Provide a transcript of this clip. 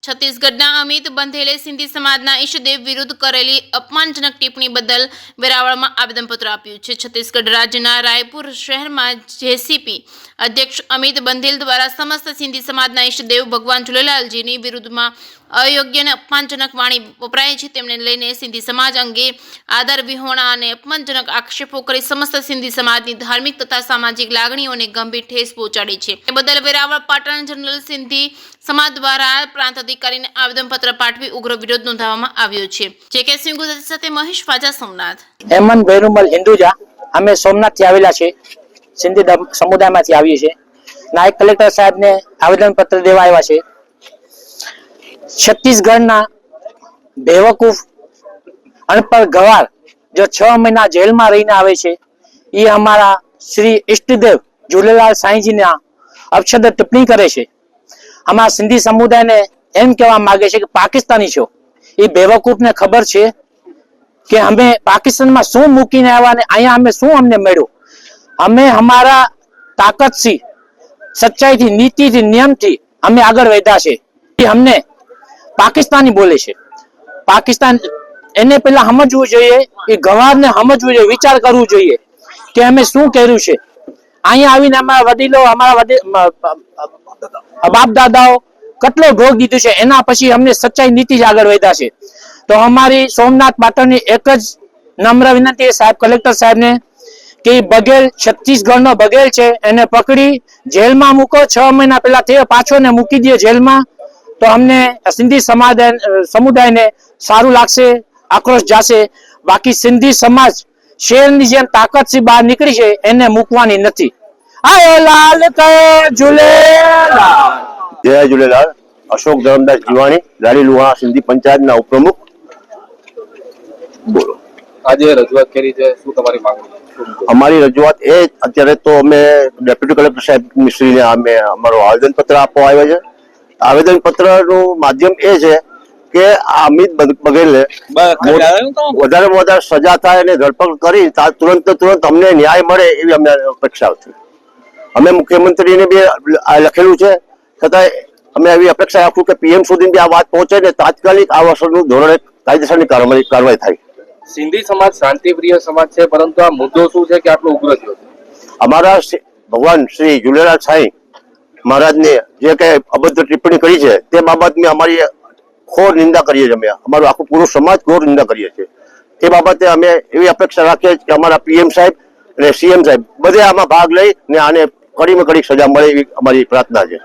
છત્તીસગઢના અમિત બંધેલે સિંધી સમાજના ઈષ્ટદેવ વિરુદ્ધ કરેલી અપમાનજનક ટિપ્પણી બદલ વેરાવળમાં આવેદનપત્ર આપ્યું છે। છત્તીસગઢ રાજ્યના રાયપુર શહેરમાં જેસીપી અધ્યક્ષ અમિત બંધેલ દ્વારા સમસ્ત સિંધી સમાજના ઈષ્ટદેવ ભગવાન ઝૂલેલાલજીની વિરુદ્ધમાં અયોગ્ય અને અપમાનજનક વાણી વપરાય છે, તેમને લઈને સિંધી સમાજ અંગે આદર વિહોણા અને અપમાનજનક આક્ષેપો કરી સમસ્ત સિંધી સમાજની ધાર્મિક તથા સામાજિક લાગણીઓને ગંભીર ઠેસ પહોંચાડી છે। એ બદલ વેરાવળ પાટણ જનરલ સિંધી સમાજ દ્વારા પ્રાંત અધિકારીને આવેદનપત્ર પાઠવી ઉગ્ર વિરોધ નોંધાવવામાં આવ્યો છે। જે.કે. સિંહ ગુજરાતી સાથે મહેશ વાજા, સોમનાથ। હેમંત ભૈરુમલ હિન્દુજા, અમે સોમનાથથી આવેલા છે, સિંધી સમુદાયમાંથી આવીએ છીએ। નાયબ કલેક્ટર સાહેબને આવેદનપત્ર દેવા આવ્યા છે। छत्तीसगढ़ बेवकूफ अनपढ़ गवार जो 6 महीना जेल में रहीने आवे छे, ये हमारा श्री इष्टदेव झूलेलाल साईं जी ने अपशब्द टिप्पणी करे छे। हमारा सिंधी समुदाय ने एम कहवा मांगे छे कि पाकिस्तानी छो। ये बेवकूफ ने खबर छे कि हमें पाकिस्तान में शू मूकीने आव्या ने अहींया हमें शू हमने मळ्युं। हमें हमारा ताकत थी, सच्चाई थी, नीति थी, नियम थी हमें आगळ वध्या छे। हमने पाकिस्तानी बोले छे। पाकिस्तान एने पहला समझवू जोईए कि गवार ने समझवू जोईए, विचार करवू जोईए कि हमें शुं कर्युं छे। अहीं आवीने अमारा वडीलो, अमारा बाप दादाओ કેટલો ભોગ દીધું છે, એના પછી અમને સચ્ચાઈ નીતિ જ આગળ વધ્યા છે। તો અમારી સોમનાથ પાટણની એક જ નમ્ર વિનંતી છે સાહેબ કલેક્ટર સાહેબને કે બગેલ છત્તીસગઢનો બગેલ છે, એને પકડી જેલમાં મૂકો। 6 મહિના પહેલા તે પાછો ને મૂકી દે જેલમાં, तो हमने सिंधी समुदाय ने सारू लागशे, आक्रोश जाशे। बाकी सिंधी समाज शेरनी जेम ताकत से बहार निकली छे, एने मूकवानी नथी। आए लाल कहे झूलेलाल। जय झूलेलाल। अशोक धर्मदास जीवाणी, लाली लुहाणा सिंधी पंचायत ना उपप्रमुख। बोलो, आज रजूआत करी छे, शुं तमारी मांगणी? અમારી રજૂઆત એ અત્યારે તો અમે ડેપ્યુટી કલેક્ટર સાહેબ મિશ્રીને અમે અમારો આવેદન પત્ર આપવા આવ્યા છે। आवेदन पत्र નું માધ્યમ એ છે કે અમિત બઘેલને વધારે સજા થાય અને ધરપકડ કરી તુરંત અમને ન્યાય મળે એવી અમને અપેક્ષા છે। અમે મુખ્યમંત્રીને બી લખેલું છે, છતાં અમે એવી અપેક્ષા રાખું કે પીએમ સુધી બી આ વાત પહોંચે ને તાત્કાલિક આ વસ્તુનું ધોરણે કાયદેસરની કાર્યવાહી થાય। સિંધી સમાજ શાંતિપ્રિય સમાજ છે, પરંતુ આ મુદ્દો શું છે કે આટલો ઉગ્ર થયો છે? અમારા ભગવાન શ્રી ઝૂલેલાલ સાईं महाराज ने जे कई अभद्र टिप्पणी करी है ते बाबत में हमारी घोर निंदा करिए छे। अमारो आखो पूरो समाज घोर निंदा करिए छे। ए बाबते अमे एवी अपेक्षा राखीए के अमारा पीएम साहेब अने सीएम साहेब बधे आमां भाग लई ने आने कड़ी में कड़ी सजा मळे एवी अमारी प्रार्थना छे।